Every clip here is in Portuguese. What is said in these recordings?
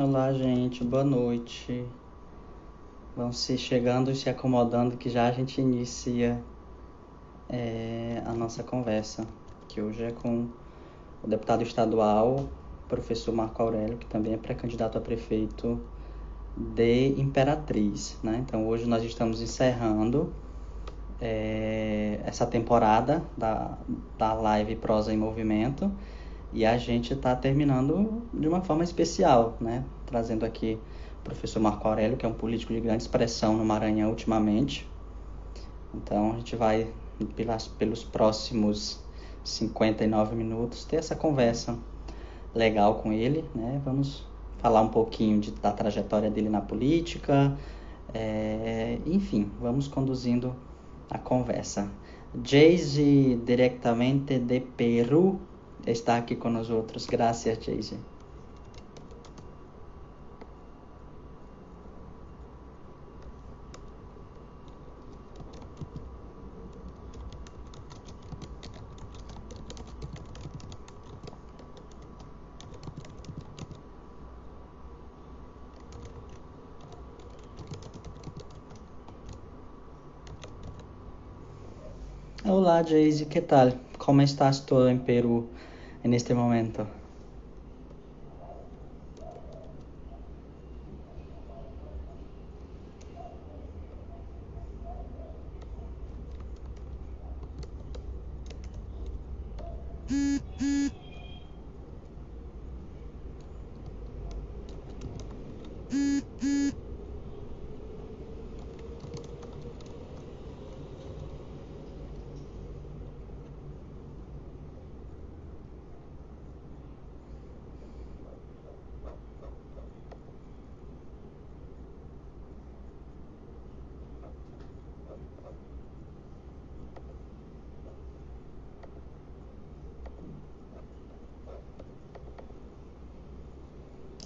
Olá, gente, boa noite. Vão se chegando e se acomodando que já a gente inicia a nossa conversa, que hoje é com o deputado estadual, professor Marco Aurélio, que também é pré-candidato a prefeito de Imperatriz, né? Então hoje nós estamos encerrando essa temporada da live Prosa em Movimento, e a gente está terminando de uma forma especial, né? Trazendo aqui o professor Marco Aurélio, que é um político de grande expressão no Maranhão ultimamente. Então a gente vai, pelos próximos 59 minutos, ter essa conversa legal com ele, né? Vamos falar um pouquinho da trajetória dele na política, enfim, vamos conduzindo a conversa. Jayce, diretamente de Peru, está aqui com nós outros. Graças, Jayce. Hola, Jayce, ¿qué tal? ¿Cómo estás tú en Perú en este momento?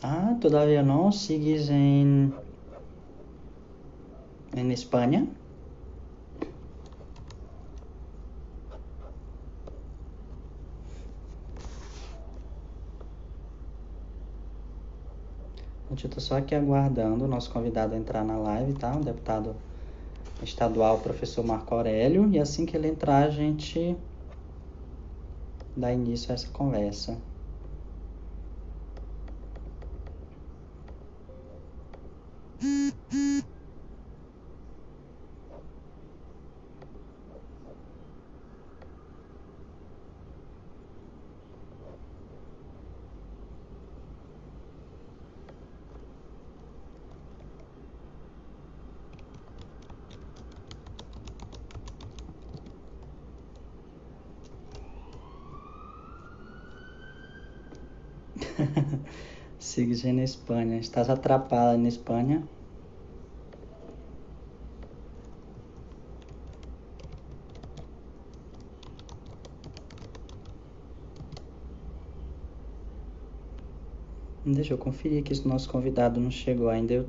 Ah, todavía no, sigues en España. A gente está só aqui aguardando o nosso convidado entrar na live, tá? O deputado estadual, professor Marco Aurélio, e assim que ele entrar, a gente dá início a essa conversa. Sigues na Espanha. Estás atrapada na Espanha? Deixa eu conferir aqui se o nosso convidado não chegou ainda.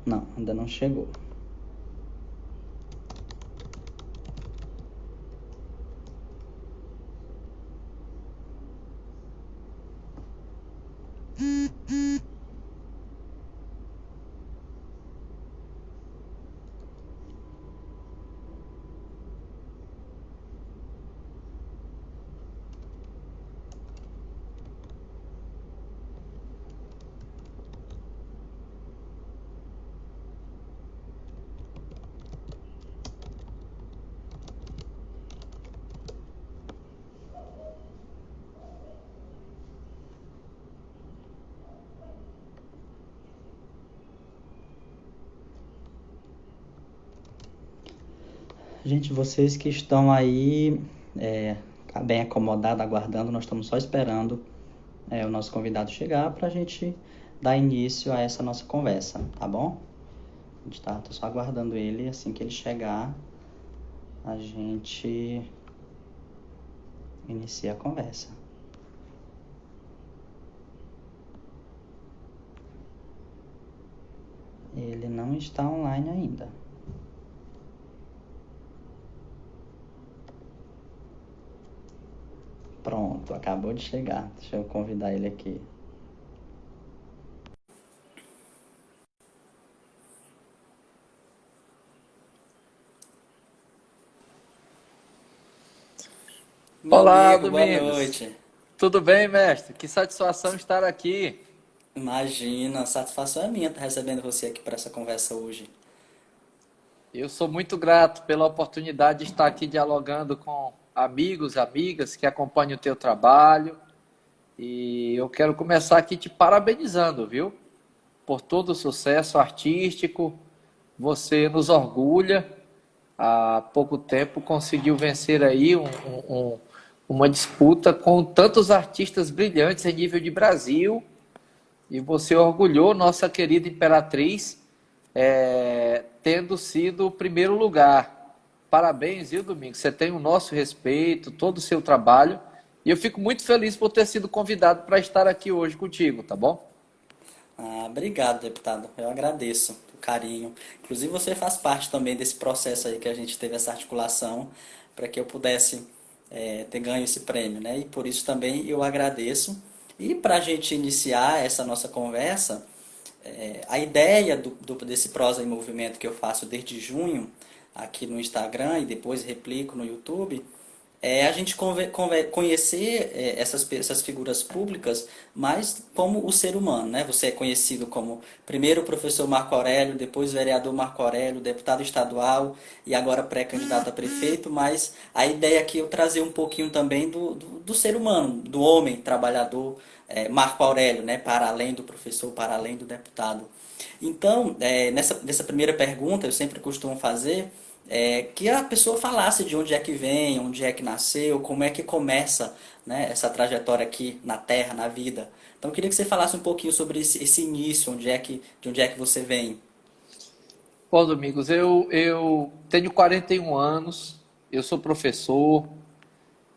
Não, ainda não chegou. Gente, vocês que estão aí bem acomodados, aguardando, nós estamos só esperando o nosso convidado chegar para a gente dar início a essa nossa conversa, tá bom? A gente tô só aguardando ele, assim que ele chegar, a gente inicia a conversa. Ele não está online ainda. Pronto, acabou de chegar. Deixa eu convidar ele aqui. Meu Olá, amigo, boa Domingos. noite. Tudo bem, mestre? Que satisfação estar aqui. Imagina, a satisfação é minha estar recebendo você aqui para essa conversa hoje. Eu sou muito grato pela oportunidade de estar aqui dialogando com amigos, amigas que acompanham o teu trabalho. E eu quero começar aqui te parabenizando, viu? Por todo o sucesso artístico. Você nos orgulha. Há pouco tempo conseguiu vencer aí uma disputa com tantos artistas brilhantes em nível de Brasil. E você orgulhou nossa querida Imperatriz, tendo sido o primeiro lugar. Parabéns, viu, Domingos? Você tem o nosso respeito, todo o seu trabalho. E eu fico muito feliz por ter sido convidado para estar aqui hoje contigo, tá bom? Ah, obrigado, deputado. Eu agradeço o carinho. Inclusive, você faz parte também desse processo aí que a gente teve essa articulação para que eu pudesse ter ganho esse prêmio, né? E por isso também eu agradeço. E para a gente iniciar essa nossa conversa, a ideia desse Prosa em Movimento que eu faço desde junho aqui no Instagram e depois replico no YouTube é a gente conhecer essas figuras públicas mais como o ser humano, né? Você é conhecido como primeiro o professor Marco Aurélio, depois vereador Marco Aurélio, deputado estadual e agora pré-candidato a prefeito, mas a ideia aqui é eu trazer um pouquinho também do ser humano, do homem trabalhador, Marco Aurélio, né? Para além do professor, para além do deputado. Então, nessa primeira pergunta, eu sempre costumo fazer que a pessoa falasse de onde é que vem, onde é que nasceu, como é que começa, né, essa trajetória aqui na Terra, na vida. Então, eu queria que você falasse um pouquinho sobre esse início, de onde é que você vem. Bom, Domingos, eu tenho 41 anos, eu sou professor,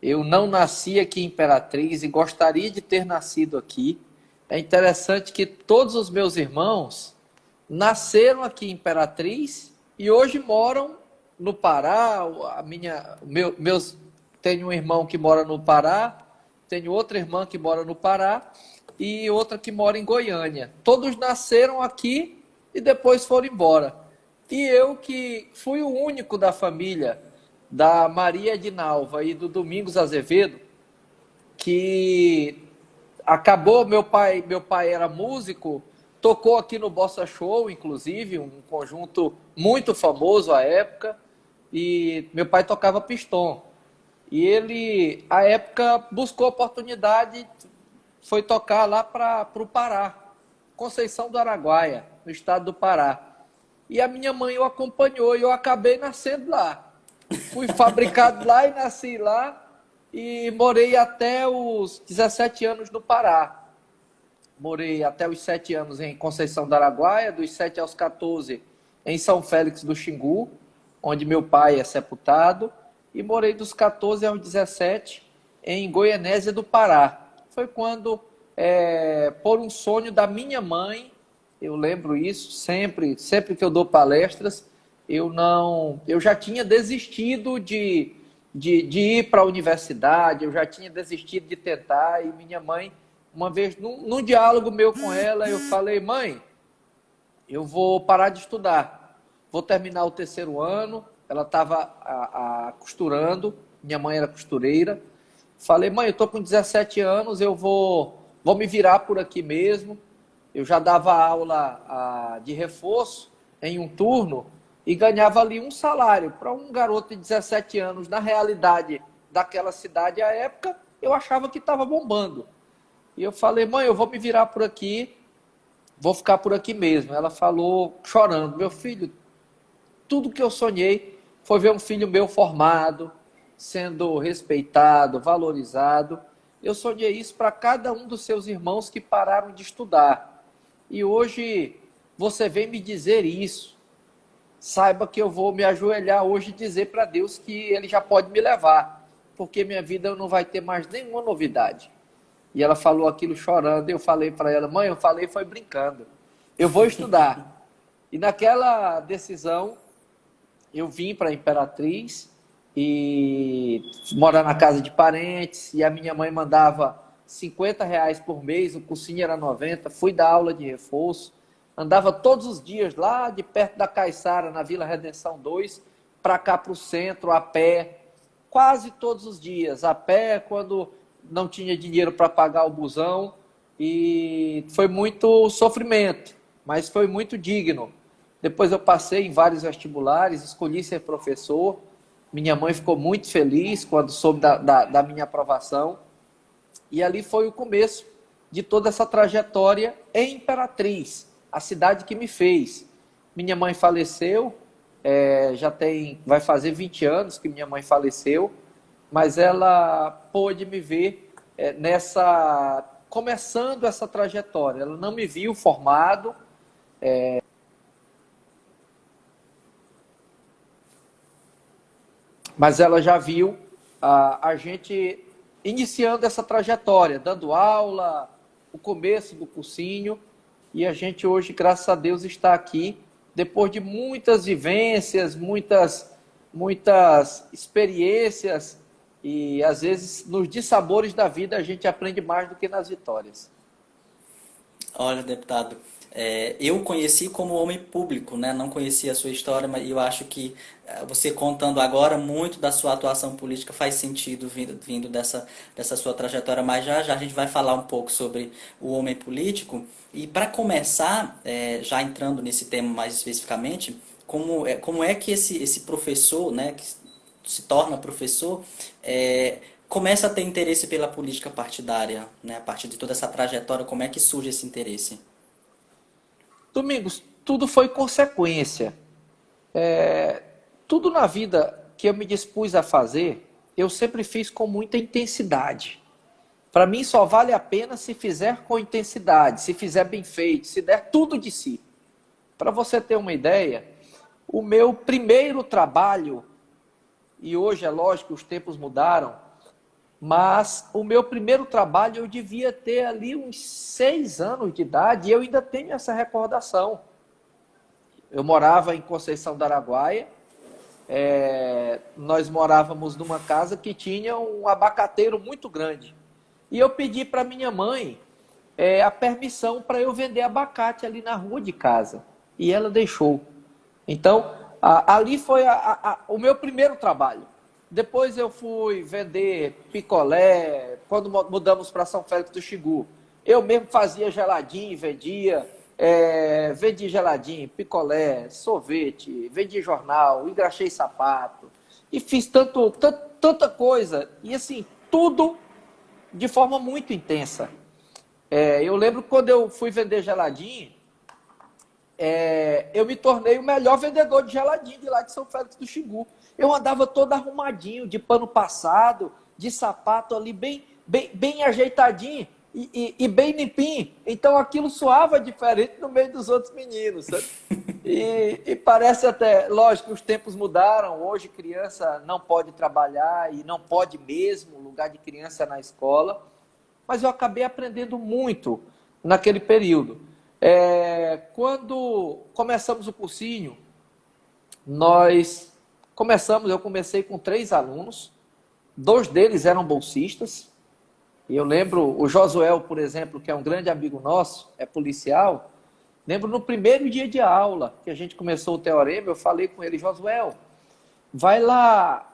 eu não nasci aqui em Imperatriz e gostaria de ter nascido aqui. É interessante que todos os meus irmãos nasceram aqui em Imperatriz e hoje moram no Pará. Tenho um irmão que mora no Pará, tenho outra irmã que mora no Pará e outra que mora em Goiânia. Todos nasceram aqui e depois foram embora. E eu que fui o único da família da Maria Edinalva e do Domingos Azevedo, que acabou, meu pai era músico, tocou aqui no Bossa Show, inclusive, um conjunto muito famoso à época, e meu pai tocava pistão. E ele, à época, buscou oportunidade, foi tocar lá para o Pará, Conceição do Araguaia, no estado do Pará. E a minha mãe o acompanhou e eu acabei nascendo lá. Fui fabricado lá e nasci lá e morei até os 17 anos no Pará. Morei até os 7 anos em Conceição do Araguaia, dos 7 aos 14 em São Félix do Xingu, onde meu pai é sepultado, e morei dos 14 aos 17 em Goianésia do Pará. Foi quando, por um sonho da minha mãe, eu lembro isso, sempre que eu dou palestras, eu já tinha desistido de ir para a universidade, eu já tinha desistido de tentar, e minha mãe, uma vez, num diálogo meu com ela, eu falei: mãe, eu vou parar de estudar, vou terminar o terceiro ano. Ela estava costurando, minha mãe era costureira. Falei: mãe, eu estou com 17 anos, eu vou me virar por aqui mesmo. Eu já dava aula de reforço em um turno e ganhava ali um salário. Para um garoto de 17 anos, na realidade daquela cidade à época, eu achava que estava bombando. E eu falei: mãe, eu vou me virar por aqui, vou ficar por aqui mesmo. Ela falou, chorando: meu filho, tudo que eu sonhei foi ver um filho meu formado, sendo respeitado, valorizado. Eu sonhei isso para cada um dos seus irmãos que pararam de estudar. E hoje você vem me dizer isso. Saiba que eu vou me ajoelhar hoje e dizer para Deus que Ele já pode me levar, porque minha vida não vai ter mais nenhuma novidade. E ela falou aquilo chorando, eu falei para ela, mãe, eu falei foi brincando. Eu vou estudar. E naquela decisão, eu vim para a Imperatriz e morar na casa de parentes, e a minha mãe mandava R$ 50 por mês, o cursinho era 90, fui dar aula de reforço, andava todos os dias lá de perto da Caiçara, na Vila Redenção 2, para cá para o centro, a pé, quase todos os dias, a pé, quando não tinha dinheiro para pagar o busão, e foi muito sofrimento, mas foi muito digno. Depois eu passei em vários vestibulares, escolhi ser professor. Minha mãe ficou muito feliz quando soube da minha aprovação. E ali foi o começo de toda essa trajetória em Imperatriz, a cidade que me fez. Minha mãe faleceu, vai fazer 20 anos que minha mãe faleceu, mas ela pôde me ver começando essa trajetória. Ela não me viu formado, mas ela já viu a gente iniciando essa trajetória, dando aula, o começo do cursinho, e a gente hoje, graças a Deus, está aqui, depois de muitas vivências, muitas experiências, e às vezes nos dissabores da vida a gente aprende mais do que nas vitórias. Olha, deputado, eu conheci como homem público, né? Não conhecia a sua história, mas eu acho que você contando agora, muito da sua atuação política faz sentido vindo dessa sua trajetória, mas já a gente vai falar um pouco sobre o homem político. E para começar, já entrando nesse tema mais especificamente, como é que esse professor, né, que se torna professor, começa a ter interesse pela política partidária, né? A partir de toda essa trajetória, como é que surge esse interesse? Domingos, tudo foi consequência. Tudo na vida que eu me dispus a fazer, eu sempre fiz com muita intensidade. Para mim só vale a pena se fizer com intensidade, se fizer bem feito, se der tudo de si. Para você ter uma ideia, o meu primeiro trabalho, e hoje é lógico que os tempos mudaram, mas o meu primeiro trabalho eu devia ter ali uns 6 anos de idade e eu ainda tenho essa recordação. Eu morava em Conceição do Araguaia, nós morávamos numa casa que tinha um abacateiro muito grande. E eu pedi para minha mãe a permissão para eu vender abacate ali na rua de casa. E ela deixou. Então, ali foi o meu primeiro trabalho. Depois eu fui vender picolé, quando mudamos para São Félix do Xingu. Eu mesmo fazia geladinho, vendia geladinho, picolé, sorvete, vendi jornal, engraxei sapato. E fiz tanta coisa. E assim, tudo de forma muito intensa. Eu lembro quando eu fui vender geladinho, eu me tornei o melhor vendedor de geladinho de lá de São Félix do Xingu. Eu andava todo arrumadinho, de pano passado, de sapato ali bem ajeitadinho e bem limpinho. Então aquilo soava diferente no meio dos outros meninos, sabe? E parece até, lógico que os tempos mudaram, hoje criança não pode trabalhar e não pode mesmo, lugar de criança é na escola, mas eu acabei aprendendo muito naquele período. Quando começamos o cursinho, eu comecei com 3 alunos, 2 deles eram bolsistas, e eu lembro o Josuel, por exemplo, que é um grande amigo nosso, é policial. Lembro no primeiro dia de aula, que a gente começou o teorema, eu falei com ele, Josuel, vai lá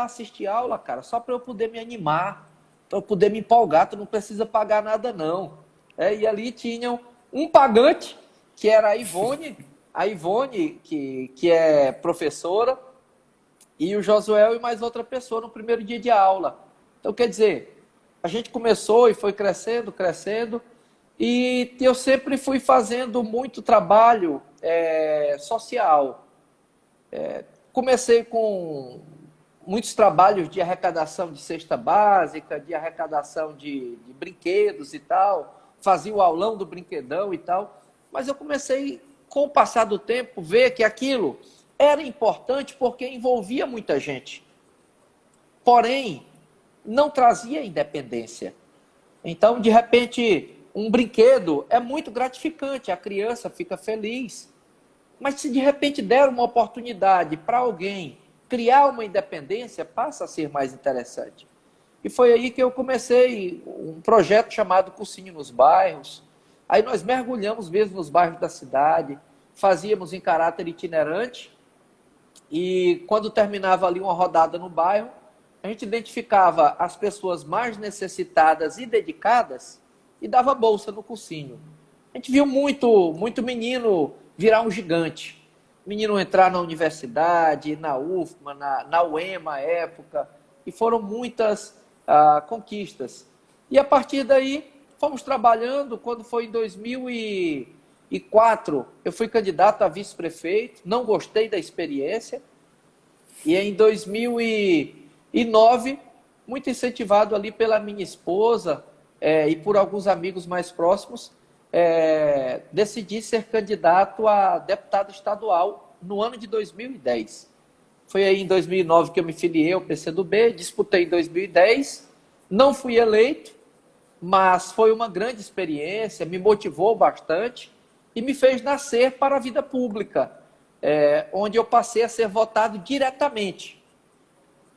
assistir aula, cara, só para eu poder me animar, para eu poder me empolgar, tu não precisa pagar nada não. E ali tinham um pagante, que era a Ivone, que é professora, e o Josuel e mais outra pessoa no primeiro dia de aula. Então, quer dizer, a gente começou e foi crescendo, e eu sempre fui fazendo muito trabalho social. comecei com muitos trabalhos de arrecadação de cesta básica, de arrecadação de brinquedos e tal, fazia o aulão do brinquedão e tal, mas eu comecei, com o passar do tempo, ver que aquilo era importante porque envolvia muita gente. Porém, não trazia independência. Então, de repente, um brinquedo é muito gratificante, a criança fica feliz. Mas se de repente der uma oportunidade para alguém criar uma independência, passa a ser mais interessante. E foi aí que eu comecei um projeto chamado Cursinho nos Bairros. Aí nós mergulhamos mesmo nos bairros da cidade, fazíamos em caráter itinerante, e quando terminava ali uma rodada no bairro, a gente identificava as pessoas mais necessitadas e dedicadas e dava bolsa no cursinho. A gente viu muito menino virar um gigante. Menino entrar na universidade, na UFMA, na UEMA à época, e foram muitas conquistas. E a partir daí, fomos trabalhando. Quando foi em 2004, eu fui candidato a vice-prefeito, não gostei da experiência, e em 2009, muito incentivado ali pela minha esposa e por alguns amigos mais próximos, decidi ser candidato a deputado estadual no ano de 2010. Foi aí em 2009 que eu me filiei ao PCdoB, disputei em 2010, não fui eleito, mas foi uma grande experiência, me motivou bastante e me fez nascer para a vida pública, onde eu passei a ser votado diretamente.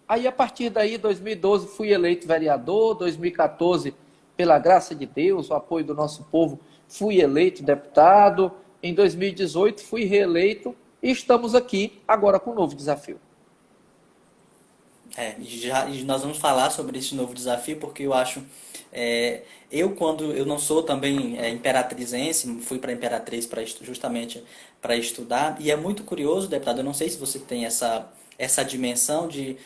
Aí, a partir daí, 2012, fui eleito vereador, 2014, pela graça de Deus, o apoio do nosso povo, fui eleito deputado, em 2018 fui reeleito e estamos aqui agora com um novo desafio. Nós vamos falar sobre esse novo desafio, porque eu acho, quando eu não sou também imperatrizense, fui para Imperatriz justamente para estudar, e é muito curioso, deputado, eu não sei se você tem essa dimensão de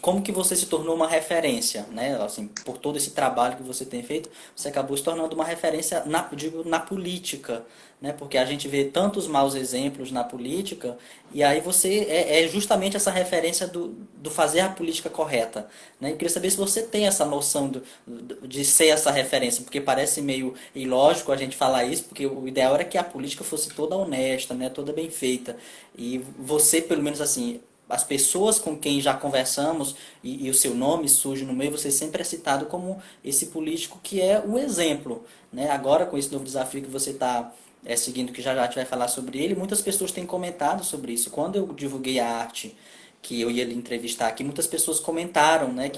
como que você se tornou uma referência, né? Assim, por todo esse trabalho que você tem feito, você acabou se tornando uma referência na política, né? Porque a gente vê tantos maus exemplos na política, e aí você é justamente essa referência do fazer a política correta, né? Eu queria saber se você tem essa noção de ser essa referência, porque parece meio ilógico a gente falar isso, porque o ideal era que a política fosse toda honesta, né? Toda bem feita, e você, pelo menos assim, as pessoas com quem já conversamos e o seu nome surge no meio, você sempre é citado como esse político que é o exemplo, né? Agora, com esse novo desafio que você está seguindo, que já a gente vai falar sobre ele, muitas pessoas têm comentado sobre isso. Quando eu divulguei a arte que eu ia lhe entrevistar aqui, muitas pessoas comentaram, né,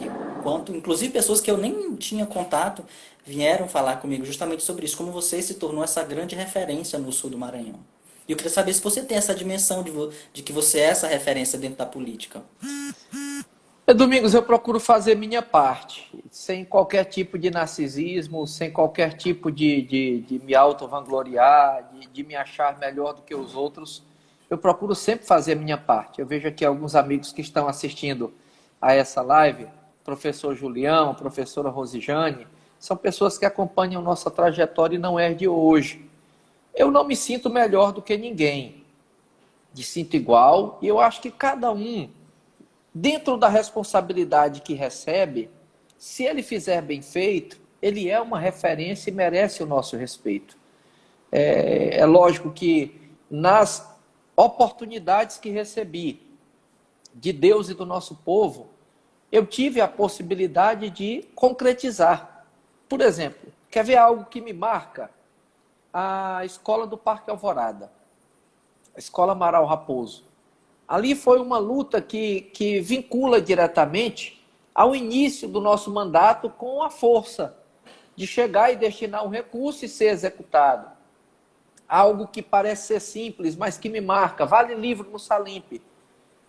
inclusive pessoas que eu nem tinha contato, vieram falar comigo justamente sobre isso, como você se tornou essa grande referência no sul do Maranhão. E eu queria saber se você tem essa dimensão de que você é essa referência dentro da política. Domingos, eu procuro fazer minha parte, sem qualquer tipo de narcisismo, sem qualquer tipo de me auto-vangloriar, de me achar melhor do que os outros. Eu procuro sempre fazer minha parte. Eu vejo aqui alguns amigos que estão assistindo a essa live, professor Julião, professora Rosijane, são pessoas que acompanham nossa trajetória e não é de hoje. Eu não me sinto melhor do que ninguém, me sinto igual, e eu acho que cada um, dentro da responsabilidade que recebe, se ele fizer bem feito, ele é uma referência e merece o nosso respeito. É lógico que nas oportunidades que recebi de Deus e do nosso povo, eu tive a possibilidade de concretizar. Por exemplo, quer ver algo que me marca? A escola do Parque Alvorada, a escola Amaral Raposo. Ali foi uma luta que vincula diretamente ao início do nosso mandato com a força de chegar e destinar um recurso e ser executado. Algo que parece ser simples, mas que me marca. Vale Livro no Salimp.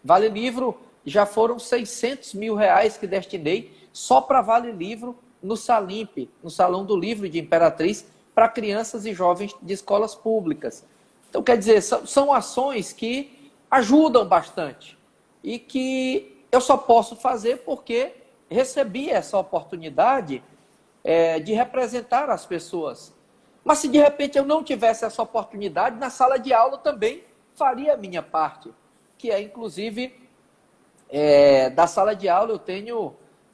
Vale Livro, já foram 600 mil reais que destinei só para Vale Livro no Salimp, no Salão do Livro de Imperatriz, para crianças e jovens de escolas públicas. Então, quer dizer, são ações que ajudam bastante e que eu só posso fazer porque recebi essa oportunidade de representar as pessoas. Mas se de repente eu não tivesse essa oportunidade, na sala de aula também faria a minha parte, que é, inclusive, da sala de aula.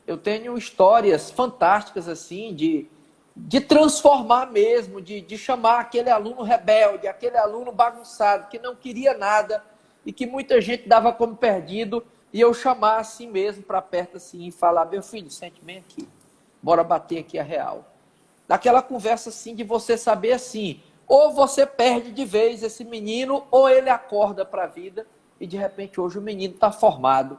Eu tenho histórias fantásticas, assim, de transformar mesmo, de chamar aquele aluno rebelde, aquele aluno bagunçado, que não queria nada e que muita gente dava como perdido, e eu chamar assim mesmo para perto assim, e falar: meu filho, sente bem aqui, bora bater aqui a real. Daquela conversa assim, de você saber assim, ou você perde de vez esse menino, ou ele acorda para a vida, e de repente hoje o menino está formado,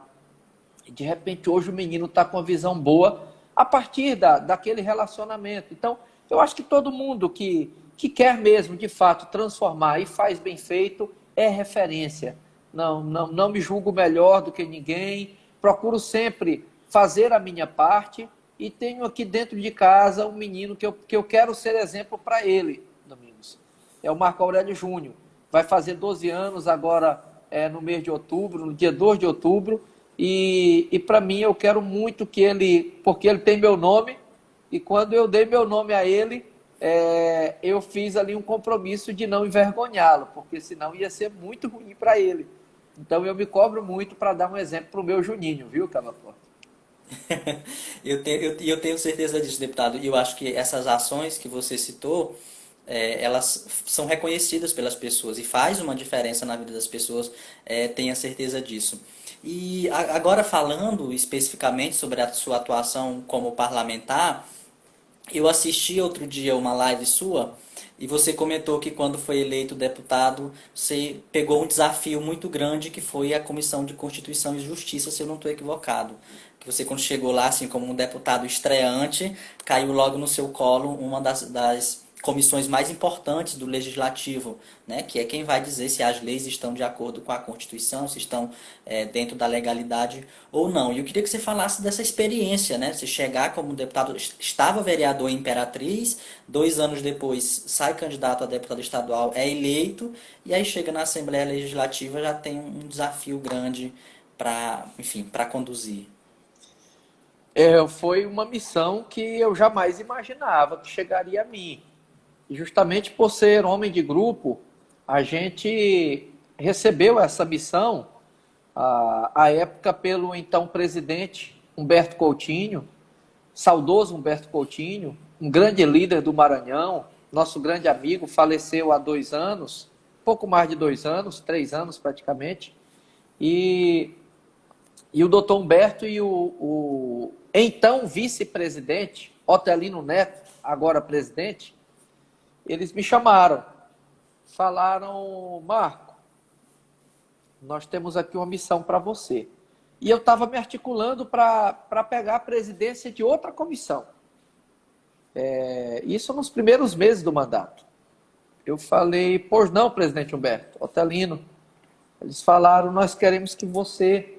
e de repente hoje o menino está com uma visão boa a partir daquele relacionamento. Então, eu acho que todo mundo que quer mesmo, de fato, transformar e faz bem feito, é referência. Não me julgo melhor do que ninguém, procuro sempre fazer a minha parte, e tenho aqui dentro de casa um menino que eu quero ser exemplo para ele, Domingos. É o Marco Aurélio Júnior. Vai fazer 12 anos agora, no mês de outubro, no dia 2 de outubro, e para mim eu quero muito que ele, porque ele tem meu nome, e quando eu dei meu nome a ele, eu fiz ali um compromisso de não envergonhá-lo, porque senão ia ser muito ruim para ele. Então eu me cobro muito para dar um exemplo para o meu Juninho, viu, Cavaco? Eu tenho certeza disso, deputado. E eu acho que essas ações que você citou, elas são reconhecidas pelas pessoas e faz uma diferença na vida das pessoas, tenha certeza disso. E agora falando especificamente sobre a sua atuação como parlamentar, eu assisti outro dia uma live sua e você comentou que quando foi eleito deputado, você pegou um desafio muito grande que foi a Comissão de Constituição e Justiça, se eu não estou equivocado. Que você, quando chegou lá, assim, como um deputado estreante, caiu logo no seu colo uma das comissões mais importantes do Legislativo, né, que é quem vai dizer se as leis estão de acordo com a Constituição, se estão dentro da legalidade ou não. E eu queria que você falasse dessa experiência, né, você chegar como deputado, estava vereador em Imperatriz, 2 anos depois sai candidato a deputado estadual, é eleito, e aí chega na Assembleia Legislativa, já tem um desafio grande para, enfim, para conduzir. Foi uma missão que eu jamais imaginava que chegaria a mim. E justamente por ser homem de grupo, a gente recebeu essa missão, à época, pelo então presidente Humberto Coutinho, saudoso Humberto Coutinho, um grande líder do Maranhão, nosso grande amigo, faleceu há 2 anos, pouco mais de 2 anos, 3 anos praticamente, e o doutor Humberto e o então vice-presidente, Otelino Neto, agora presidente, eles me chamaram, falaram: Marco, nós temos aqui uma missão para você. E eu estava me articulando para pegar a presidência de outra comissão. Isso nos primeiros meses do mandato. Eu falei: pois não, presidente Humberto, Otelino. Eles falaram: nós queremos que você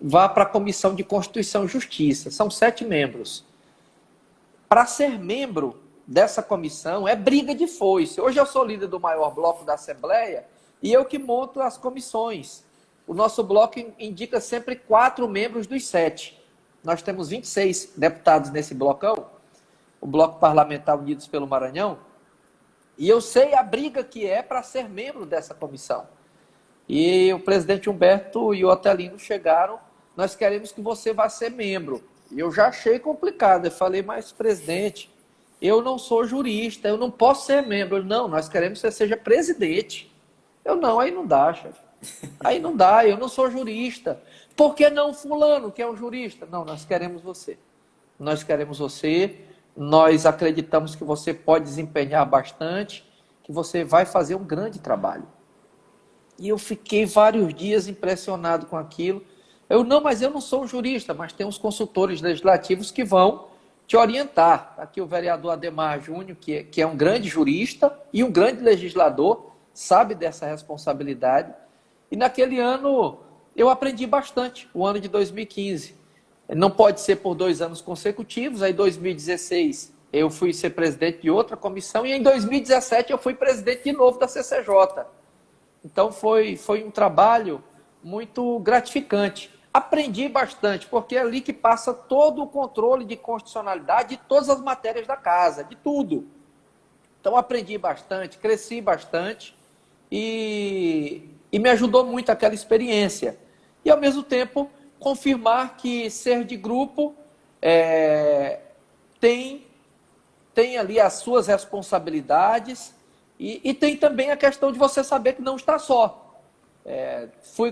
vá para a Comissão de Constituição e Justiça. São 7 membros. Para ser membro dessa comissão é briga de foice. Hoje eu sou líder do maior bloco da Assembleia e eu que monto as comissões. O nosso bloco indica sempre 4 membros dos 7. Nós temos 26 deputados nesse blocão, o Bloco Parlamentar Unidos pelo Maranhão, e eu sei a briga que é para ser membro dessa comissão. E o presidente Humberto e o Otelino chegaram: nós queremos que você vá ser membro. E eu já achei complicado. Eu falei: mas, presidente, eu não sou jurista, eu não posso ser membro. Ele: não, nós queremos que você seja presidente. Eu: não, aí não dá, chefe. Aí não dá, eu não sou jurista. Por que não fulano, que é um jurista? Não, nós queremos você. Nós queremos você, nós acreditamos que você pode desempenhar bastante, que você vai fazer um grande trabalho. E eu fiquei vários dias impressionado com aquilo. Eu: não, mas eu não sou um jurista, mas tem uns consultores legislativos que vão te orientar. Aqui o vereador Ademar Júnior, que é um grande jurista e um grande legislador, sabe dessa responsabilidade. E naquele ano eu aprendi bastante, o ano de 2015. Não pode ser por 2 anos consecutivos. Aí em 2016 eu fui ser presidente de outra comissão e em 2017 eu fui presidente de novo da CCJ. Então foi um trabalho muito gratificante. Aprendi bastante, porque é ali que passa todo o controle de constitucionalidade de todas as matérias da casa, de tudo. Então aprendi bastante, cresci bastante e E me ajudou muito aquela experiência. E, ao mesmo tempo, confirmar que ser de grupo tem ali as suas responsabilidades e tem também a questão de você saber que não está só.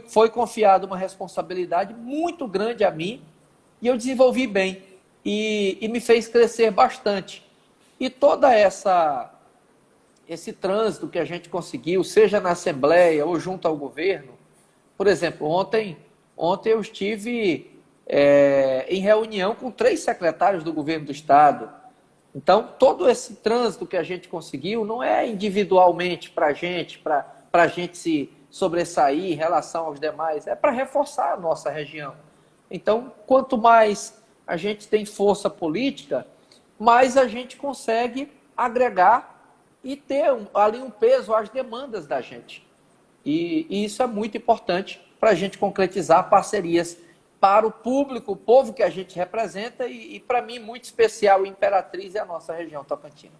Foi confiada uma responsabilidade muito grande a mim e eu desenvolvi bem e me fez crescer bastante. E toda esse trânsito que a gente conseguiu, seja na Assembleia ou junto ao governo, por exemplo, ontem eu estive em reunião com 3 secretários do governo do Estado. Então, todo esse trânsito que a gente conseguiu não é individualmente para a gente se sobressair em relação aos demais, é para reforçar a nossa região. Então, quanto mais a gente tem força política, mais a gente consegue agregar e ter ali um peso às demandas da gente. E isso é muito importante para a gente concretizar parcerias para o público, o povo que a gente representa e para mim, muito especial, Imperatriz e a nossa região Tocantina.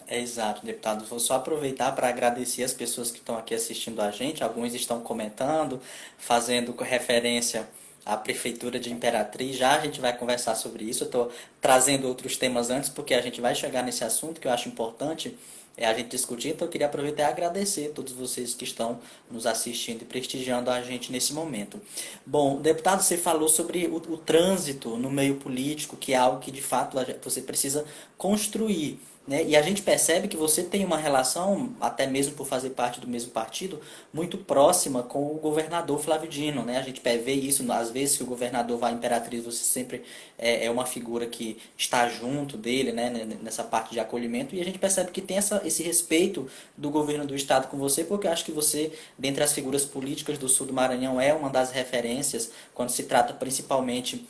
Exato, deputado. Vou só aproveitar para agradecer as pessoas que estão aqui assistindo a gente. Alguns estão comentando, fazendo referência à Prefeitura de Imperatriz. Já a gente vai conversar sobre isso. Eu estou trazendo outros temas antes, porque a gente vai chegar nesse assunto que eu acho importante a gente discutir. Então eu queria aproveitar e agradecer a todos vocês que estão nos assistindo e prestigiando a gente nesse momento. Bom, deputado, você falou sobre o trânsito no meio político, que é algo que de fato você precisa construir, né? E a gente percebe que você tem uma relação, até mesmo por fazer parte do mesmo partido, muito próxima com o governador Flávio Dino, né? A gente vê isso, às vezes que o governador vai à Imperatriz, você sempre é uma figura que está junto dele, né? Nessa parte de acolhimento, e a gente percebe que tem esse respeito do governo do estado com você, porque eu acho que você, dentre as figuras políticas do sul do Maranhão, é uma das referências quando se trata principalmente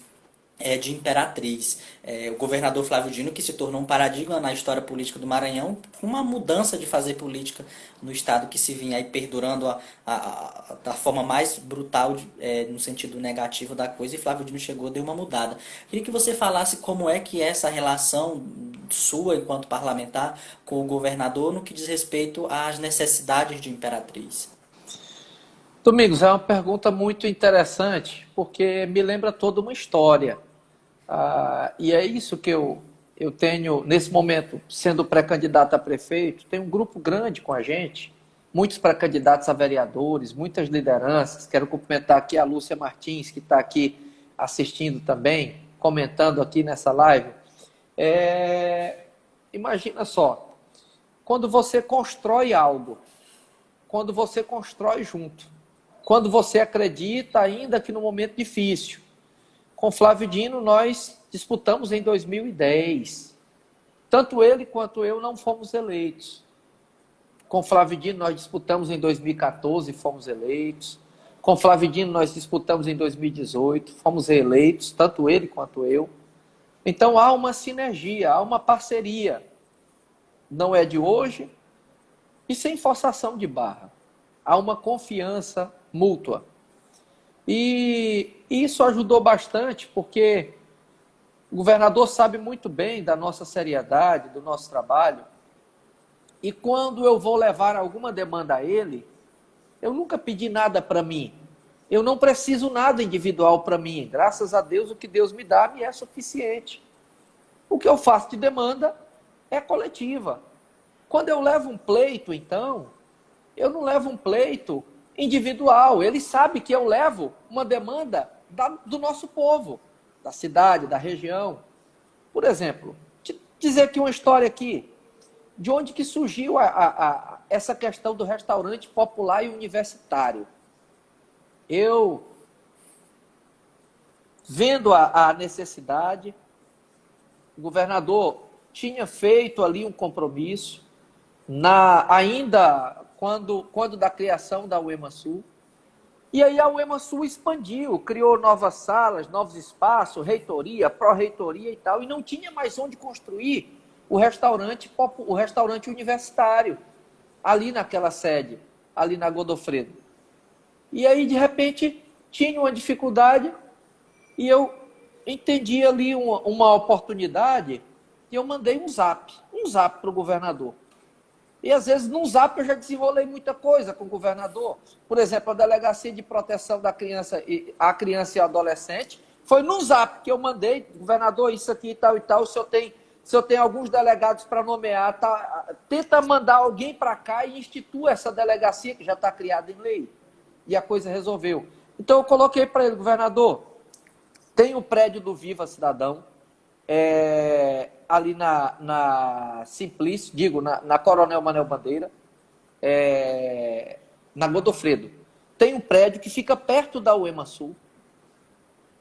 de Imperatriz. O governador Flávio Dino, que se tornou um paradigma na história política do Maranhão, uma mudança de fazer política no estado que se vinha aí perdurando da forma mais brutal, no sentido negativo da coisa, e Flávio Dino chegou, deu uma mudada. Queria que você falasse como é que é essa relação sua, enquanto parlamentar, com o governador no que diz respeito às necessidades de Imperatriz. Domingos, é uma pergunta muito interessante, porque me lembra toda uma história. E é isso que eu tenho, nesse momento, sendo pré-candidato a prefeito, tem um grupo grande com a gente, muitos pré-candidatos a vereadores, muitas lideranças. Quero cumprimentar aqui a Lúcia Martins, que está aqui assistindo também, comentando aqui nessa live. Imagina só, quando você constrói algo, quando você constrói junto, quando você acredita, ainda que no momento difícil. Com Flávio Dino, nós disputamos em 2010. Tanto ele quanto eu não fomos eleitos. Com Flávio Dino, nós disputamos em 2014 e fomos eleitos. Com Flávio Dino, nós disputamos em 2018, fomos eleitos, tanto ele quanto eu. Então, há uma sinergia, há uma parceria. Não é de hoje e sem forçação de barra. Há uma confiança mútua. E isso ajudou bastante, porque o governador sabe muito bem da nossa seriedade, do nosso trabalho. E quando eu vou levar alguma demanda a ele, eu nunca pedi nada para mim. Eu não preciso nada individual para mim. Graças a Deus, o que Deus me dá me é suficiente. O que eu faço de demanda é coletiva. Quando eu levo um pleito, então, eu não levo um pleito individual. Ele sabe que eu levo uma demanda do nosso povo, da cidade, da região. Por exemplo, te dizer aqui uma história aqui, de onde que surgiu essa questão do restaurante popular e universitário. Eu, vendo a necessidade, o governador tinha feito ali um compromisso, ainda quando da criação da UEMA-Sul. E aí a UEMA-Sul expandiu, criou novas salas, novos espaços, reitoria, pró-reitoria e tal, e não tinha mais onde construir o restaurante universitário, ali naquela sede, ali na Godofredo. E aí, de repente, tinha uma dificuldade, e eu entendi ali uma oportunidade, e eu mandei um zap para o governador. E às vezes no Zap eu já desenrolei muita coisa com o governador. Por exemplo, a Delegacia de Proteção da Criança e Adolescente, foi no Zap que eu mandei, governador, isso aqui e tal, o senhor tem alguns delegados para nomear, tá, tenta mandar alguém para cá e institua essa delegacia que já está criada em lei. E a coisa resolveu. Então eu coloquei para ele, governador, tem o prédio do Viva Cidadão, ali na Simplício, na Coronel Manuel Bandeira, na Godofredo. Tem um prédio que fica perto da UEMA Sul.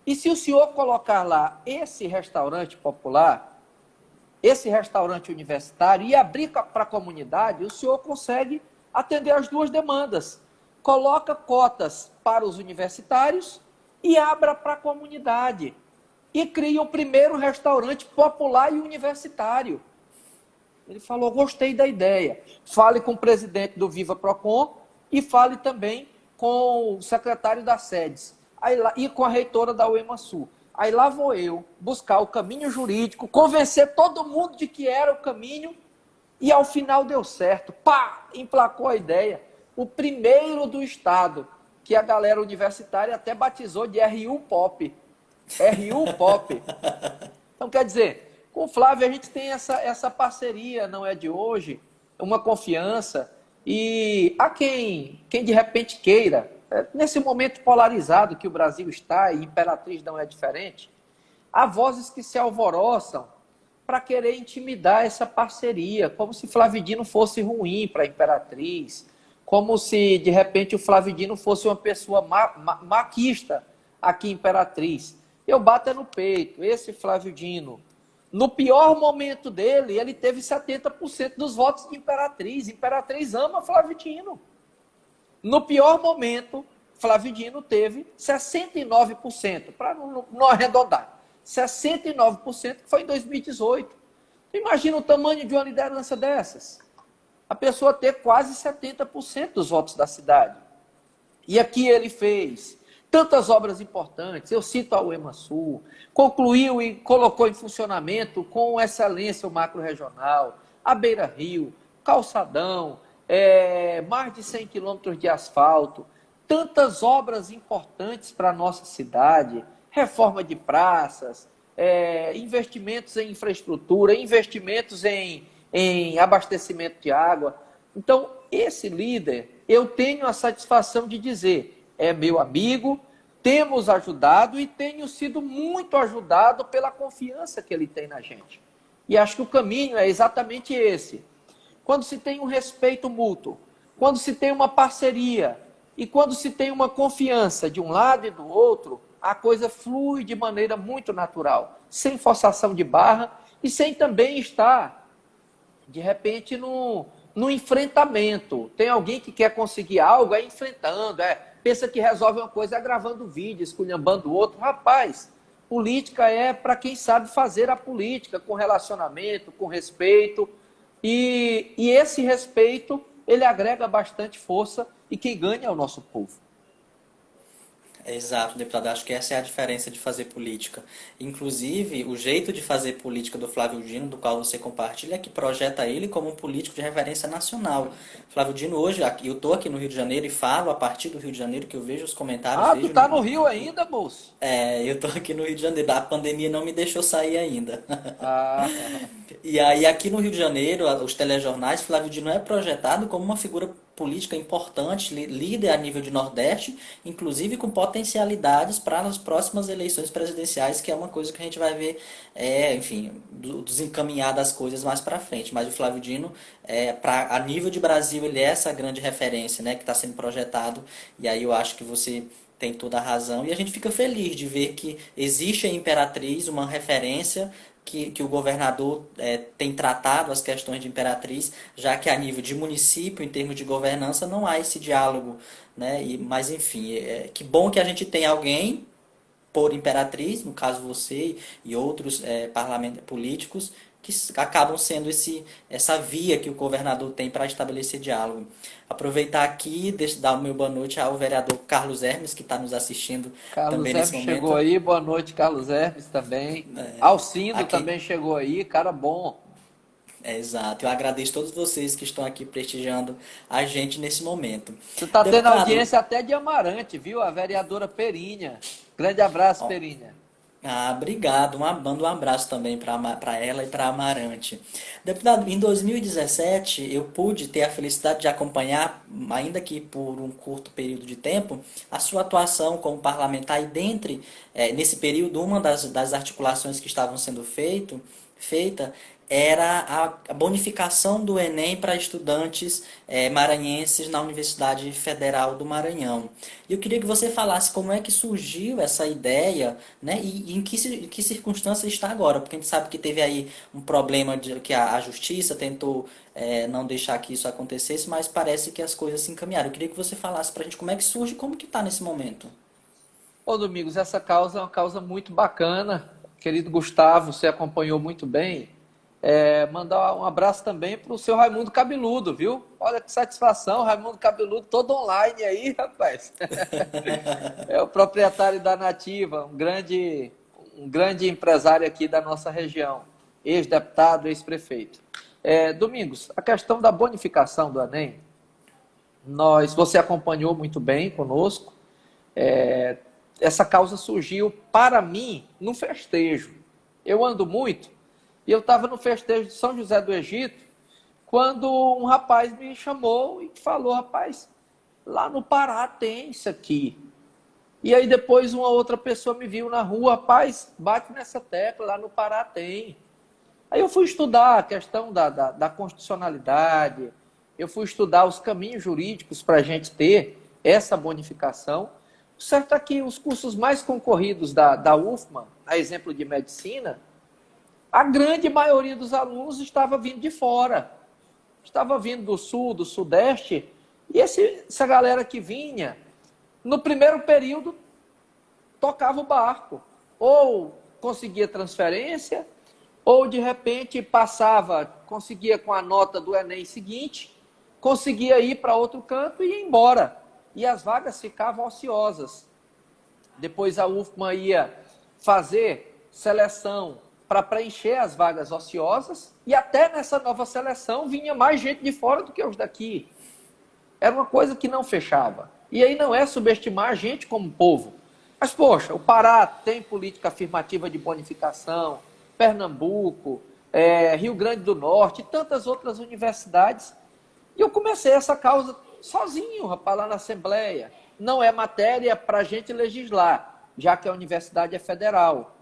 E se o senhor colocar lá esse restaurante popular, esse restaurante universitário, e abrir para a comunidade, o senhor consegue atender as duas demandas. Coloca cotas para os universitários e abra para a comunidade. E cria o primeiro restaurante popular e universitário. Ele falou, gostei da ideia. Fale com o presidente do Viva Procon e fale também com o secretário das sedes. E com a reitora da UEMA Sul. Aí lá vou eu buscar o caminho jurídico, convencer todo mundo de que era o caminho, e ao final deu certo. Pá! Emplacou a ideia. O primeiro do estado, que a galera universitária até batizou de RU Pop. RU Pop. Então, quer dizer, com o Flávio a gente tem essa parceria, não é de hoje, uma confiança, e a quem de repente queira, nesse momento polarizado que o Brasil está, e Imperatriz não é diferente, há vozes que se alvoroçam para querer intimidar essa parceria, como se Flávio Dino fosse ruim para a Imperatriz, como se, de repente, o Flávio Dino fosse uma pessoa maquista aqui em Imperatriz. Eu bato no peito, esse Flávio Dino, no pior momento dele, ele teve 70% dos votos de Imperatriz. Imperatriz ama Flávio Dino. No pior momento, Flávio Dino teve 69%, para não arredondar. 69% que foi em 2018. Imagina o tamanho de uma liderança dessas. A pessoa ter quase 70% dos votos da cidade. E aqui ele fez tantas obras importantes, eu cito a UEMA Sul, concluiu e colocou em funcionamento com excelência o macro-regional, a Beira Rio, calçadão, mais de 100 quilômetros de asfalto, tantas obras importantes para a nossa cidade, reforma de praças, investimentos em infraestrutura, investimentos em abastecimento de água. Então, esse líder, eu tenho a satisfação de dizer, é meu amigo, temos ajudado e tenho sido muito ajudado pela confiança que ele tem na gente. E acho que o caminho é exatamente esse. Quando se tem um respeito mútuo, quando se tem uma parceria e quando se tem uma confiança de um lado e do outro, a coisa flui de maneira muito natural, sem forçação de barra e sem também estar, de repente, no enfrentamento. Tem alguém que quer conseguir algo, enfrentando, pensa que resolve uma coisa gravando vídeo, esculhambando o outro. Rapaz, política é para quem sabe fazer a política, com relacionamento, com respeito. E esse respeito, ele agrega bastante força e quem ganha é o nosso povo. Exato, deputado. Acho que essa é a diferença de fazer política. Inclusive, o jeito de fazer política do Flávio Dino, do qual você compartilha, é que projeta ele como um político de referência nacional. Flávio Dino, hoje, eu estou aqui no Rio de Janeiro e falo a partir do Rio de Janeiro, que eu vejo os comentários. Ah, tu tá no Rio ainda, moço? Eu estou aqui no Rio de Janeiro. A pandemia não me deixou sair ainda. Ah. E aí, aqui no Rio de Janeiro, os telejornais, Flávio Dino é projetado como uma figura política importante, líder a nível de Nordeste, inclusive com potencialidades para as próximas eleições presidenciais, que é uma coisa que a gente vai ver, enfim, desencaminhar das coisas mais para frente. Mas o Flávio Dino, a nível de Brasil, ele é essa grande referência, né, que está sendo projetado, e aí eu acho que você tem toda a razão, e a gente fica feliz de ver que existe em Imperatriz uma referência que o governador tem tratado as questões de Imperatriz, já que a nível de município, em termos de governança, não há esse diálogo, né? Mas, enfim, que bom que a gente tem alguém por Imperatriz, no caso você e outros parlamentares políticos, que acabam sendo essa via que o governador tem para estabelecer diálogo. Aproveitar aqui, dar o meu boa noite ao vereador Carlos Hermes, que está nos assistindo também nesse momento. Chegou aí, boa noite, Carlos Hermes também. Alcindo também chegou aí, cara bom. É, exato. Eu agradeço a todos vocês que estão aqui prestigiando a gente nesse momento. Você está tendo Deputado, audiência até de Amarante, viu? A vereadora Perinha. Grande abraço, ó, Perinha. obrigado. Mando um abraço também para ela e para Amarante. Deputado, em 2017 eu pude ter a felicidade de acompanhar, ainda que por um curto período de tempo, a sua atuação como parlamentar e nesse período, uma das articulações que estavam sendo feita era a bonificação do Enem para estudantes maranhenses na Universidade Federal do Maranhão. E eu queria que você falasse como é que surgiu essa ideia, né, e em que circunstância está agora, porque a gente sabe que teve aí um problema de que a Justiça tentou não deixar que isso acontecesse, mas parece que as coisas se encaminharam. Eu queria que você falasse para a gente como é que surge, como que está nesse momento. Ô, Domingos, essa causa é uma causa muito bacana. Querido Gustavo, você acompanhou muito bem. Mandar um abraço também para o seu Raimundo Cabeludo, viu? Olha que satisfação, Raimundo Cabeludo todo online aí, rapaz. É o proprietário da Nativa, um grande empresário aqui da nossa região, ex-deputado, ex-prefeito. Domingos, a questão da bonificação do Enem, você acompanhou muito bem conosco. Essa causa surgiu para mim no festejo. Eu ando muito e eu estava no festejo de São José do Egito quando um rapaz me chamou e falou: rapaz, lá no Pará tem isso aqui. E aí depois uma outra pessoa me viu na rua: rapaz, bate nessa tecla, lá no Pará tem. Aí eu fui estudar a questão da constitucionalidade, eu fui estudar os caminhos jurídicos para a gente ter essa bonificação. O certo é que os cursos mais concorridos da UFMA, a exemplo de medicina, a grande maioria dos alunos estava vindo de fora. Estava vindo do sul, do sudeste, e essa galera que vinha, no primeiro período, tocava o barco. Ou conseguia transferência, ou de repente conseguia com a nota do Enem seguinte, conseguia ir para outro canto e ir embora. E as vagas ficavam ociosas. Depois a UFMA ia fazer seleção para preencher as vagas ociosas, e até nessa nova seleção vinha mais gente de fora do que os daqui. Era uma coisa que não fechava. E aí não é subestimar a gente como povo. Mas, poxa, o Pará tem política afirmativa de bonificação, Pernambuco, Rio Grande do Norte, e tantas outras universidades. E eu comecei essa causa sozinho, rapaz, lá na Assembleia. Não é matéria para a gente legislar, já que a universidade é federal.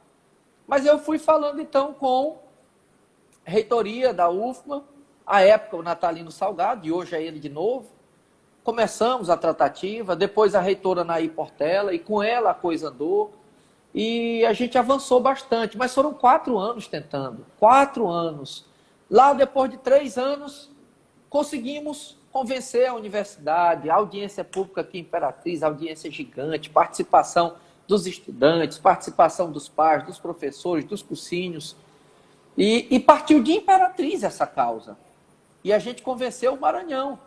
Mas eu fui falando, então, com a reitoria da UFMA, à época o Natalino Salgado, e hoje é ele de novo. Começamos a tratativa, depois a reitora Naí Portela, e com ela a coisa andou. E a gente avançou bastante, mas foram 4 anos tentando. 4 anos. Lá, depois de 3 anos, conseguimos convencer a universidade, a audiência pública aqui em Imperatriz, audiência gigante, participação dos estudantes, participação dos pais, dos professores, dos cursinhos. E partiu de Imperatriz essa causa. E a gente convenceu o Maranhão.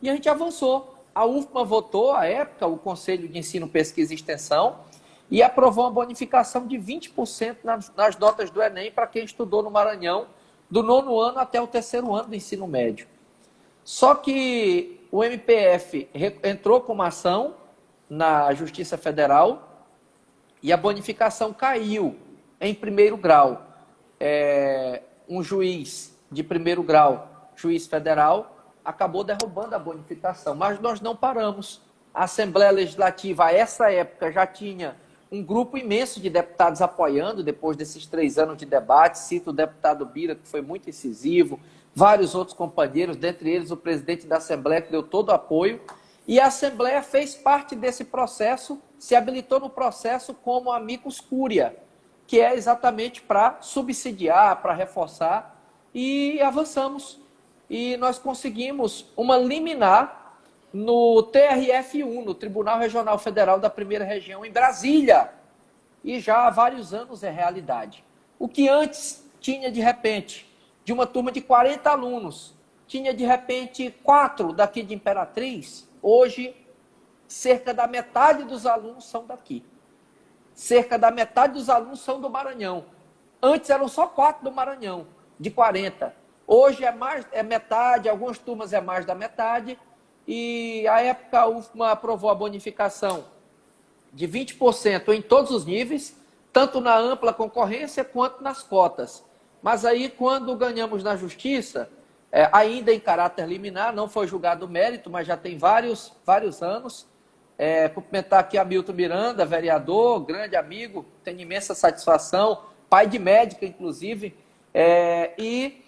E a gente avançou. A UFMA votou, à época, o Conselho de Ensino, Pesquisa e Extensão, e aprovou uma bonificação de 20% nas notas do Enem para quem estudou no Maranhão, do 9º ano até o 3º ano do ensino médio. Só que o MPF entrou com uma ação na Justiça Federal e a bonificação caiu em primeiro grau. Um juiz de primeiro grau, juiz federal, acabou derrubando a bonificação, mas nós não paramos. A Assembleia Legislativa, a essa época, já tinha um grupo imenso de deputados apoiando, depois desses 3 anos de debate. Cito o deputado Bira, que foi muito incisivo, vários outros companheiros, dentre eles o presidente da Assembleia, que deu todo o apoio. E a Assembleia fez parte desse processo, se habilitou no processo como amicus curiae, que é exatamente para subsidiar, para reforçar, e avançamos. E nós conseguimos uma liminar no TRF1, no Tribunal Regional Federal da Primeira Região, em Brasília. E já há vários anos é realidade. O que antes tinha, de repente, de uma turma de 40 alunos, tinha, de repente, 4 daqui de Imperatriz, hoje, cerca da metade dos alunos são daqui. Cerca da metade dos alunos são do Maranhão. Antes eram só 4 do Maranhão, de 40. Hoje é metade, algumas turmas é mais da metade, e à época a UFMA aprovou a bonificação de 20% em todos os níveis, tanto na ampla concorrência quanto nas cotas. Mas aí, quando ganhamos na Justiça, ainda em caráter liminar, não foi julgado o mérito, mas já tem vários anos, cumprimentar aqui a Milton Miranda, vereador, grande amigo, tenho imensa satisfação, pai de médica, inclusive, e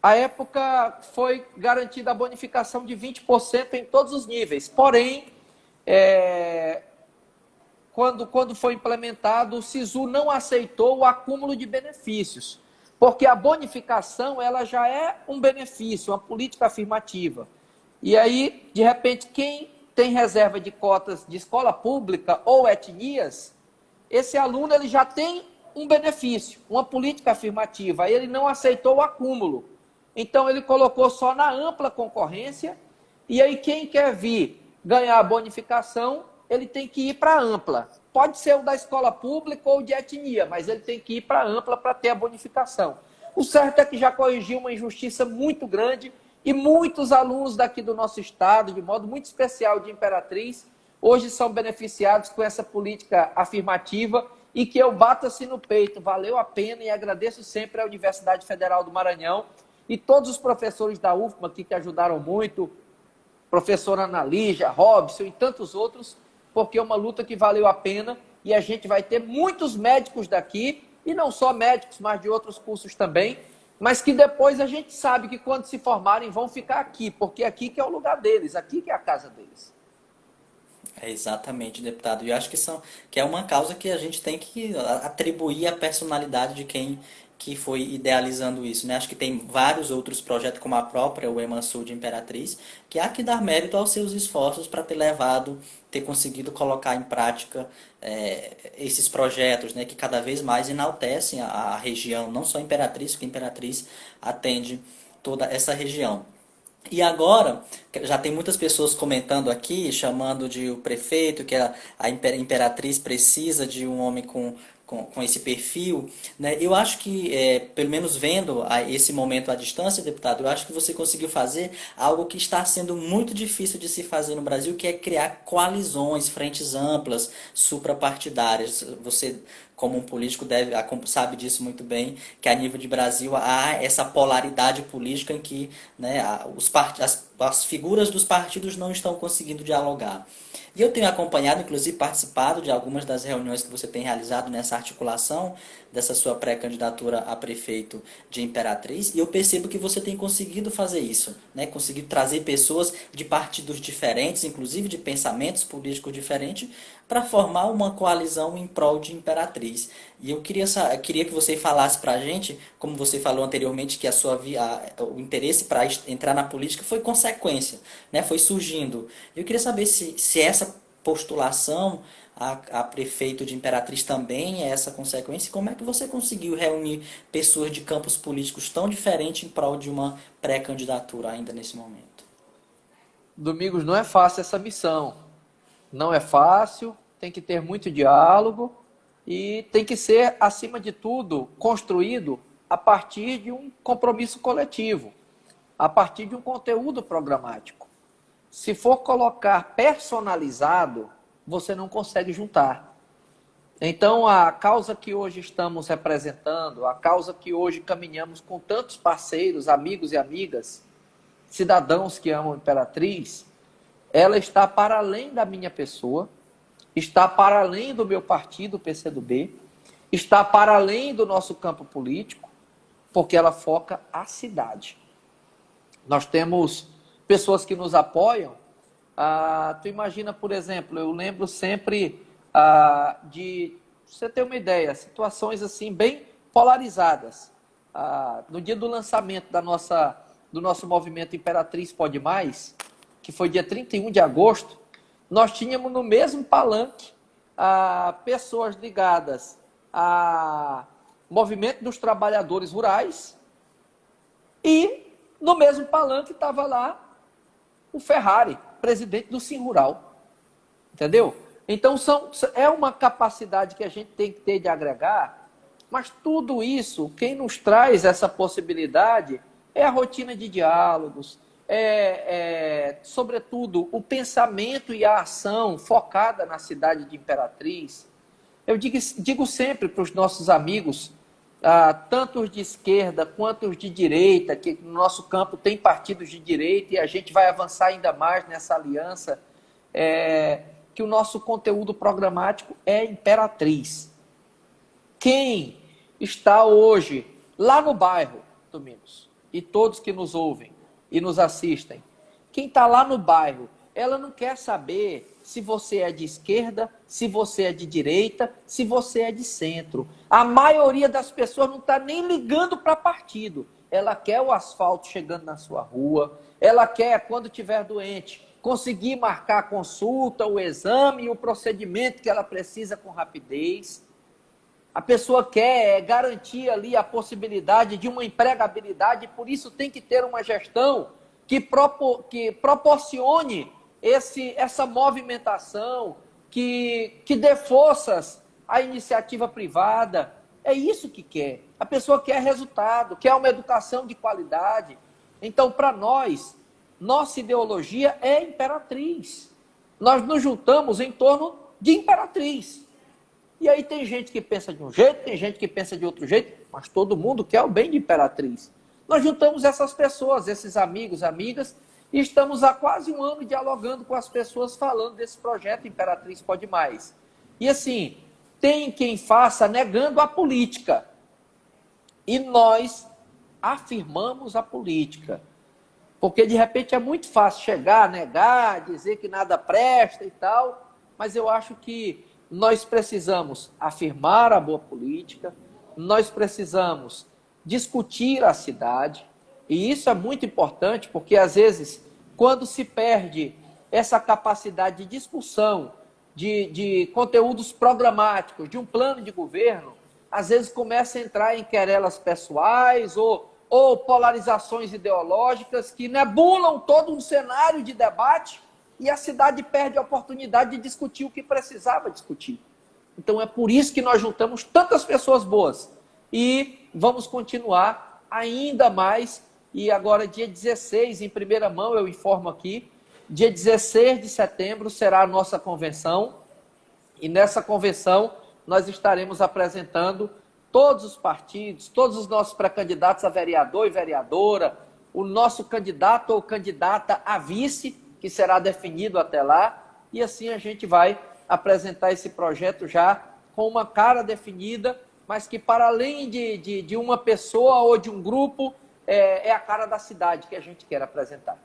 à época foi garantida a bonificação de 20% em todos os níveis. Porém, quando foi implementado, o SISU não aceitou o acúmulo de benefícios, porque a bonificação ela já é um benefício, uma política afirmativa. E aí, de repente, quem tem reserva de cotas de escola pública ou etnias, esse aluno ele já tem um benefício, uma política afirmativa. Aí ele não aceitou o acúmulo. Então, ele colocou só na ampla concorrência, e aí quem quer vir ganhar a bonificação, ele tem que ir para a ampla. Pode ser o da escola pública ou de etnia, mas ele tem que ir para a ampla para ter a bonificação. O certo é que já corrigiu uma injustiça muito grande, e muitos alunos daqui do nosso estado, de modo muito especial de Imperatriz, hoje são beneficiados com essa política afirmativa, e que eu bato assim no peito, valeu a pena, e agradeço sempre à Universidade Federal do Maranhão e todos os professores da UFMA aqui que ajudaram muito, professora Ana Lígia, Robson e tantos outros, porque é uma luta que valeu a pena, e a gente vai ter muitos médicos daqui, e não só médicos, mas de outros cursos também, mas que depois a gente sabe que quando se formarem vão ficar aqui, porque aqui que é o lugar deles, aqui que é a casa deles. Exatamente, deputado. E eu acho que é uma causa que a gente tem que atribuir a personalidade de quem que foi idealizando isso, né? Acho que tem vários outros projetos, como a própria o EMASul de Imperatriz, que há que dar mérito aos seus esforços para ter conseguido colocar em prática esses projetos, né? Que cada vez mais enaltecem a região, não só Imperatriz, porque Imperatriz atende toda essa região. E agora, já tem muitas pessoas comentando aqui, chamando de o prefeito, que a Imperatriz precisa de um homem com esse perfil, né? Eu acho que, pelo menos vendo esse momento à distância, deputado, eu acho que você conseguiu fazer algo que está sendo muito difícil de se fazer no Brasil, que é criar coalizões, frentes amplas, suprapartidárias. Você, como um político, sabe disso muito bem, que a nível de Brasil há essa polaridade política em que, né, as figuras dos partidos não estão conseguindo dialogar. E eu tenho acompanhado, inclusive participado de algumas das reuniões que você tem realizado nessa articulação dessa sua pré-candidatura a prefeito de Imperatriz, e eu percebo que você tem conseguido fazer isso, né? Conseguido trazer pessoas de partidos diferentes, inclusive de pensamentos políticos diferentes, para formar uma coalizão em prol de Imperatriz. E eu queria que você falasse para a gente, como você falou anteriormente, que o interesse para entrar na política foi consequência, né? Foi surgindo. Eu queria saber se essa postulação a prefeito de Imperatriz também é essa consequência, e como é que você conseguiu reunir pessoas de campos políticos tão diferentes em prol de uma pré-candidatura ainda nesse momento? Domingos, não é fácil essa missão. Não é fácil, tem que ter muito diálogo e tem que ser, acima de tudo, construído a partir de um compromisso coletivo, a partir de um conteúdo programático. Se for colocar personalizado, você não consegue juntar. Então, a causa que hoje estamos representando, a causa que hoje caminhamos com tantos parceiros, amigos e amigas, cidadãos que amam a Imperatriz, ela está para além da minha pessoa, está para além do meu partido, o PCdoB, está para além do nosso campo político, porque ela foca a cidade. Nós temos pessoas que nos apoiam. Tu imagina, por exemplo, eu lembro sempre de, você ter uma ideia, situações assim bem polarizadas. No dia do lançamento do nosso movimento Imperatriz Pode Mais, que foi dia 31 de agosto, nós tínhamos no mesmo palanque pessoas ligadas ao movimento dos trabalhadores rurais, e no mesmo palanque estava lá o Ferrari, presidente do Sim Rural. Entendeu? Então, é uma capacidade que a gente tem que ter de agregar, mas tudo isso, quem nos traz essa possibilidade É a rotina de diálogos, sobretudo, o pensamento e a ação focada na cidade de Imperatriz. Eu digo sempre para os nossos amigos, tanto os de esquerda quanto os de direita, que no nosso campo tem partidos de direita e a gente vai avançar ainda mais nessa aliança, que o nosso conteúdo programático é Imperatriz. Quem está hoje lá no bairro, Domingos, e todos que nos ouvem e nos assistem, quem está lá no bairro, ela não quer saber se você é de esquerda, se você é de direita, se você é de centro. A maioria das pessoas não está nem ligando para partido. Ela quer o asfalto chegando na sua rua, ela quer, quando estiver doente, conseguir marcar a consulta, o exame e o procedimento que ela precisa com rapidez. A pessoa quer garantir ali a possibilidade de uma empregabilidade, por isso tem que ter uma gestão que proporcione essa movimentação, que dê forças à iniciativa privada. É isso que quer. A pessoa quer resultado, quer uma educação de qualidade. Então, para nós, nossa ideologia é Imperatriz. Nós nos juntamos em torno de Imperatriz. E aí tem gente que pensa de um jeito, tem gente que pensa de outro jeito, mas todo mundo quer o bem de Imperatriz. Nós juntamos essas pessoas, esses amigos, amigas, e estamos há quase um ano dialogando com as pessoas, falando desse projeto Imperatriz Pode Mais. E assim, tem quem faça negando a política. E nós afirmamos a política. Porque de repente é muito fácil chegar, negar, dizer que nada presta e tal, mas eu acho que nós precisamos afirmar a boa política, nós precisamos discutir a cidade, e isso é muito importante, porque às vezes, quando se perde essa capacidade de discussão de conteúdos programáticos, de um plano de governo, às vezes começa a entrar em querelas pessoais ou polarizações ideológicas que nebulam todo um cenário de debate e a cidade perde a oportunidade de discutir o que precisava discutir. Então é por isso que nós juntamos tantas pessoas boas e vamos continuar ainda mais. E agora, dia 16, em primeira mão, eu informo aqui, dia 16 de setembro será a nossa convenção e nessa convenção nós estaremos apresentando todos os partidos, todos os nossos pré-candidatos a vereador e vereadora, o nosso candidato ou candidata a vice, que será definido até lá, e assim a gente vai apresentar esse projeto já com uma cara definida, mas que para além de uma pessoa ou de um grupo, é a cara da cidade que a gente quer apresentar.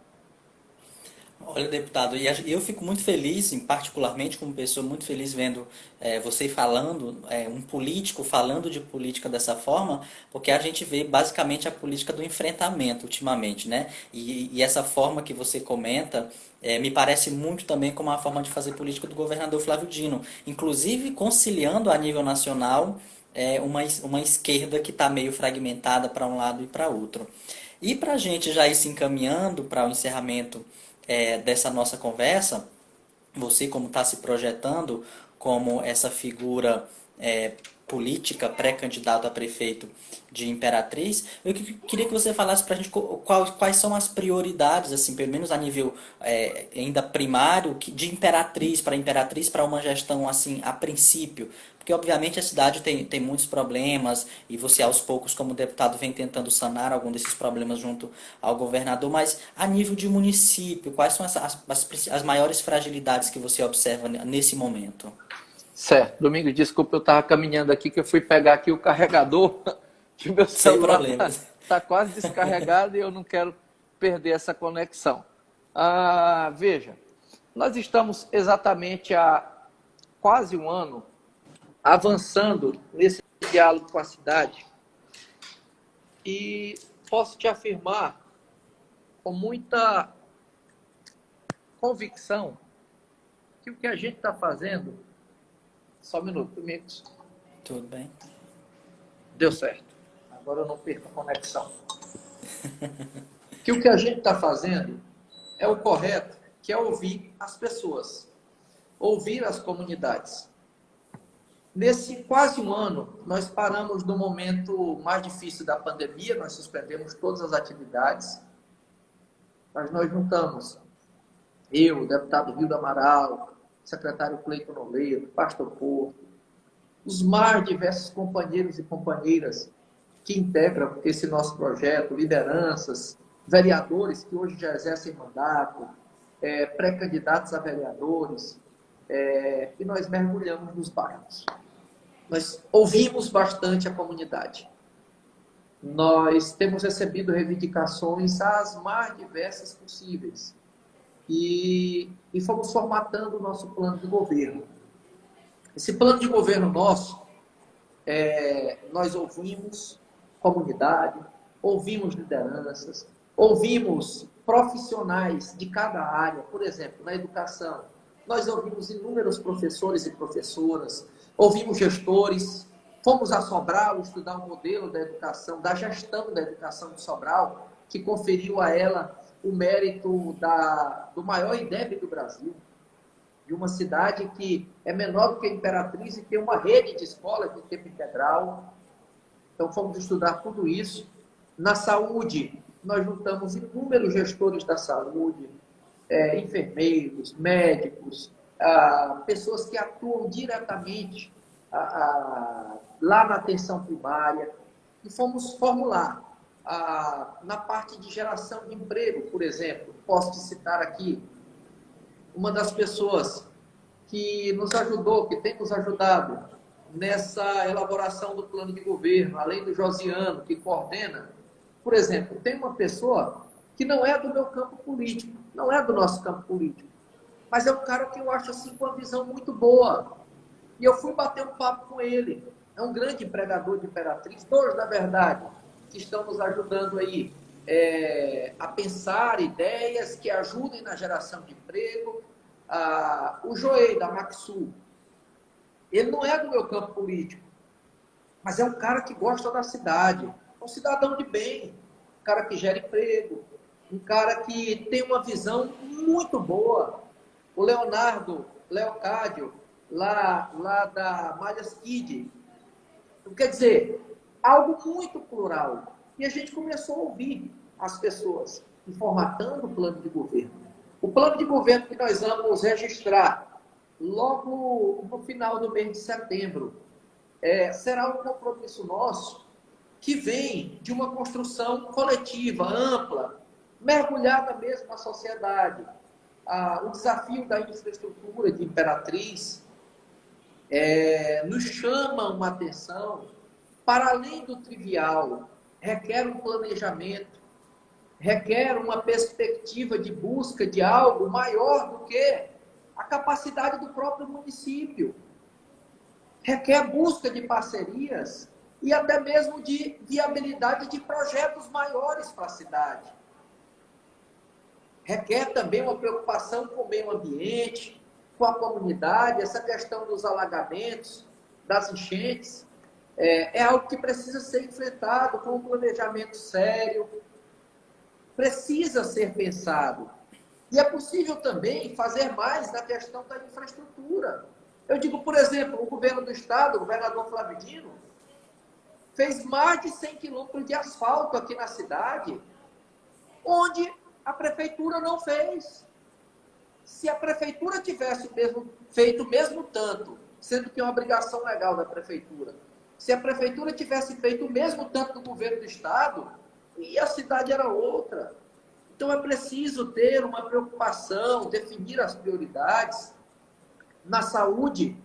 Olha, deputado, e eu fico muito feliz, particularmente como pessoa, muito feliz vendo você falando, um político falando de política dessa forma, porque a gente vê basicamente a política do enfrentamento ultimamente, né? E essa forma que você comenta me parece muito também como uma forma de fazer política do governador Flávio Dino, inclusive conciliando a nível nacional uma esquerda que está meio fragmentada para um lado e para outro. E para a gente já ir se encaminhando para o encerramento dessa nossa conversa, você como está se projetando como essa figura política, pré-candidato a prefeito de Imperatriz, eu queria que você falasse para a gente quais são as prioridades, assim, pelo menos a nível ainda primário, de Imperatriz para uma gestão assim, a princípio. Porque, obviamente, a cidade tem muitos problemas e você, aos poucos, como deputado, vem tentando sanar algum desses problemas junto ao governador. Mas, a nível de município, quais são as maiores fragilidades que você observa nesse momento? Certo. Domingos, desculpa, eu estava caminhando aqui, que eu fui pegar aqui o carregador, que o meu celular está quase descarregado e eu não quero perder essa conexão. Veja, nós estamos exatamente há quase um ano avançando nesse diálogo com a cidade e posso te afirmar com muita convicção que o que a gente está fazendo... Só um minuto, Domingos. Tudo bem. Deu certo. Agora eu não perco a conexão. Que o que a gente está fazendo é o correto, que é ouvir as pessoas, ouvir as comunidades. Nesse quase um ano, nós paramos no momento mais difícil da pandemia, nós suspendemos todas as atividades, mas nós juntamos eu, o deputado Rio do Amaral, secretário Cleiton Noleiro, pastor Porto, os mais diversos companheiros e companheiras que integram esse nosso projeto, lideranças, vereadores que hoje já exercem mandato, pré-candidatos a vereadores, e nós mergulhamos nos bairros. Nós ouvimos bastante a comunidade. Nós temos recebido reivindicações as mais diversas possíveis. E fomos formatando o nosso plano de governo. Esse plano de governo nosso, nós ouvimos comunidade, ouvimos lideranças, ouvimos profissionais de cada área. Por exemplo, na educação, nós ouvimos inúmeros professores e professoras, ouvimos gestores, fomos a Sobral estudar o modelo da educação, da gestão da educação de Sobral, que conferiu a ela o mérito do maior IDEB do Brasil, de uma cidade que é menor do que a Imperatriz e tem uma rede de escolas de tempo integral. Então, fomos estudar tudo isso. Na saúde, nós juntamos inúmeros gestores da saúde, enfermeiros, médicos, pessoas que atuam diretamente lá na atenção primária, e fomos formular na parte de geração de emprego, por exemplo. Posso te citar aqui uma das pessoas que nos ajudou, que tem nos ajudado nessa elaboração do plano de governo, além do Josiano, que coordena. Por exemplo, tem uma pessoa que não é do meu campo político, não é do nosso campo político, mas é um cara que eu acho assim com uma visão muito boa. E eu fui bater um papo com ele. É um grande empregador de Imperatriz, dois, na verdade, que estão nos ajudando aí a pensar ideias que ajudem na geração de emprego. O Joey, da Maxul, ele não é do meu campo político, mas é um cara que gosta da cidade, é um cidadão de bem, um cara que gera emprego, um cara que tem uma visão muito boa. O Leocádio, lá da Malhas Kid. Quer dizer, algo muito plural. E a gente começou a ouvir as pessoas e formatando o plano de governo. O plano de governo que nós vamos registrar logo no final do mês de setembro será um compromisso nosso que vem de uma construção coletiva, ampla, mergulhada mesmo na sociedade. O desafio da infraestrutura de Imperatriz nos chama uma atenção para além do trivial, requer um planejamento, requer uma perspectiva de busca de algo maior do que a capacidade do próprio município. Requer busca de parcerias e até mesmo de viabilidade de projetos maiores para a cidade. Requer também uma preocupação com o meio ambiente, com a comunidade, essa questão dos alagamentos, das enchentes. É algo que precisa ser enfrentado com um planejamento sério, precisa ser pensado. E é possível também fazer mais na questão da infraestrutura. Eu digo, por exemplo, o governo do estado, o governador Flávio Dino, fez mais de 100 quilômetros de asfalto aqui na cidade, onde a prefeitura não fez. Se a prefeitura tivesse feito o mesmo tanto, sendo que é uma obrigação legal da prefeitura, se a prefeitura tivesse feito o mesmo tanto do governo do estado, e a cidade era outra. Então é preciso ter uma preocupação, definir as prioridades. Na saúde,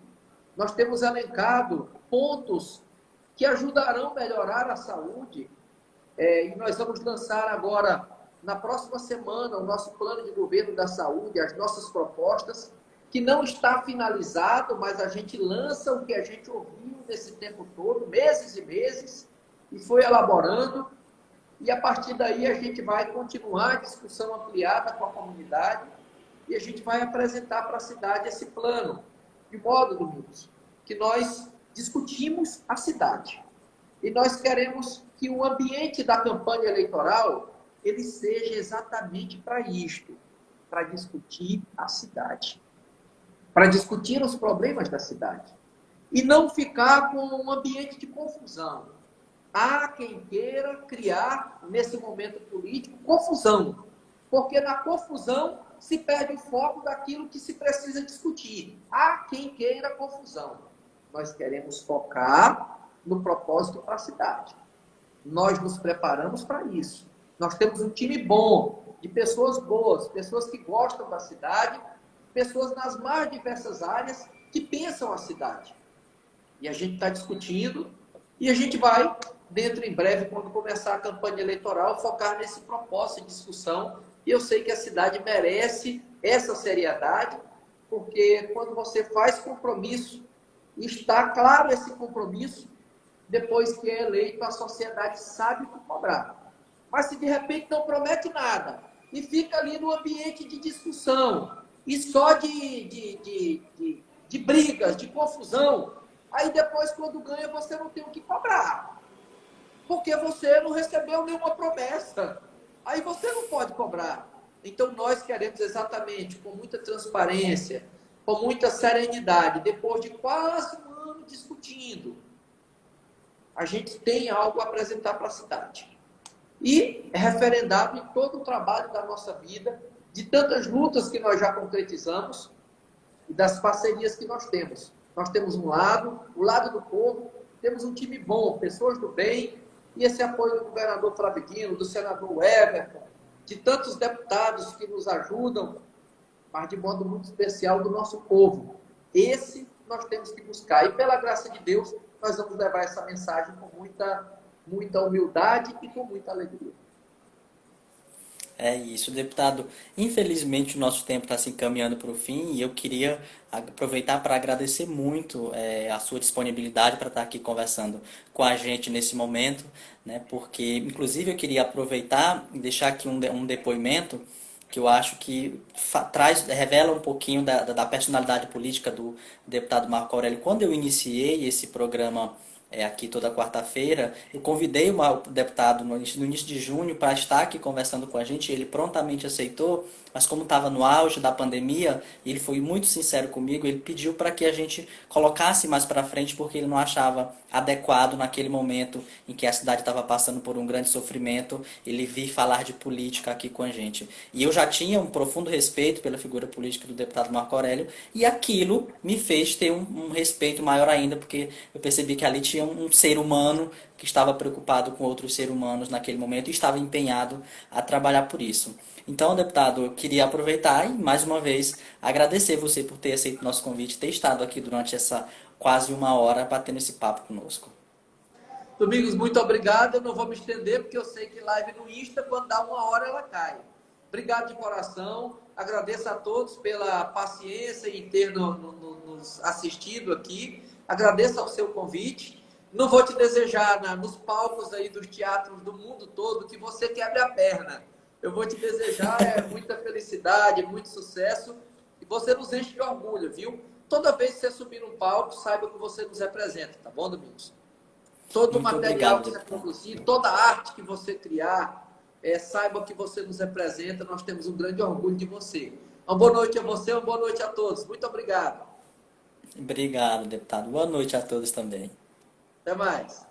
nós temos elencado pontos que ajudarão a melhorar a saúde. E nós vamos lançar agora, na próxima semana, o nosso plano de governo da saúde, as nossas propostas, que não está finalizado, mas a gente lança o que a gente ouviu nesse tempo todo, meses e meses, e foi elaborando. E a partir daí a gente vai continuar a discussão ampliada com a comunidade e a gente vai apresentar para a cidade esse plano, de modo, Domingos, que nós discutimos a cidade. E nós queremos que o ambiente da campanha eleitoral ele seja exatamente para isto, para discutir a cidade, para discutir os problemas da cidade. e não ficar com um ambiente de confusão. Há quem queira criar, nesse momento político, confusão, porque na confusão se perde o foco daquilo que se precisa discutir. Há quem queira confusão. Nós queremos focar no propósito para a cidade. Nós nos preparamos para isso. Nós temos um time bom, de pessoas boas, pessoas que gostam da cidade, pessoas nas mais diversas áreas que pensam a cidade. E a gente está discutindo e a gente vai, dentro em breve, quando começar a campanha eleitoral, focar nesse propósito de discussão. E eu sei que a cidade merece essa seriedade, porque quando você faz compromisso, está claro esse compromisso, depois que é eleito, a sociedade sabe o que cobrar. Mas se de repente não promete nada e fica ali no ambiente de discussão e só de brigas, de confusão, aí depois, quando ganha, você não tem o que cobrar. Porque você não recebeu nenhuma promessa. Aí você não pode cobrar. Então, nós queremos exatamente, com muita transparência, com muita serenidade, depois de quase um ano discutindo, a gente tem algo a apresentar para a cidade. E é referendado em todo o trabalho da nossa vida, de tantas lutas que nós já concretizamos e das parcerias que nós temos. Nós temos um lado, o lado do povo, temos um time bom, pessoas do bem, e esse apoio do governador Flávio Dino, do senador Everton, de tantos deputados que nos ajudam, mas de modo muito especial do nosso povo. Esse nós temos que buscar. E pela graça de Deus, nós vamos levar essa mensagem com muita humildade e com muita alegria. É isso, deputado. Infelizmente, o nosso tempo está se encaminhando para o fim e eu queria aproveitar para agradecer muito a sua disponibilidade para estar aqui conversando com a gente nesse momento, né? Porque, inclusive, eu queria aproveitar e deixar aqui um depoimento que eu acho que revela um pouquinho da personalidade política do deputado Marco Aurélio. Quando eu iniciei esse programa aqui toda quarta-feira, eu convidei o deputado no início de junho para estar aqui conversando com a gente, ele prontamente aceitou, mas como estava no auge da pandemia, ele foi muito sincero comigo, ele pediu para que a gente colocasse mais para frente, porque ele não achava adequado naquele momento em que a cidade estava passando por um grande sofrimento, ele vir falar de política aqui com a gente. E eu já tinha um profundo respeito pela figura política do deputado Marco Aurélio, e aquilo me fez ter um respeito maior ainda, porque eu percebi que ali tinha um ser humano que estava preocupado com outros seres humanos naquele momento e estava empenhado a trabalhar por isso. Então, deputado, eu queria aproveitar e, mais uma vez, agradecer você por ter aceito o nosso convite, ter estado aqui durante essa quase uma hora batendo esse papo conosco. Domingos, muito obrigado. Eu não vou me estender, porque eu sei que live no Insta, quando dá uma hora, ela cai. Obrigado de coração. Agradeço a todos pela paciência em ter nos assistido aqui. Agradeço ao seu convite. Não vou te desejar nos palcos aí dos teatros do mundo todo que você quebre a perna. Eu vou te desejar muita felicidade, muito sucesso e você nos enche de orgulho, viu? Toda vez que você subir num palco, saiba que você nos representa, tá bom, Domingos? Todo o material que você produzir, toda a arte que você criar, saiba que você nos representa, nós temos um grande orgulho de você. Uma boa noite a você, uma boa noite a todos. Muito obrigado. Obrigado, deputado. Boa noite a todos também. Até mais.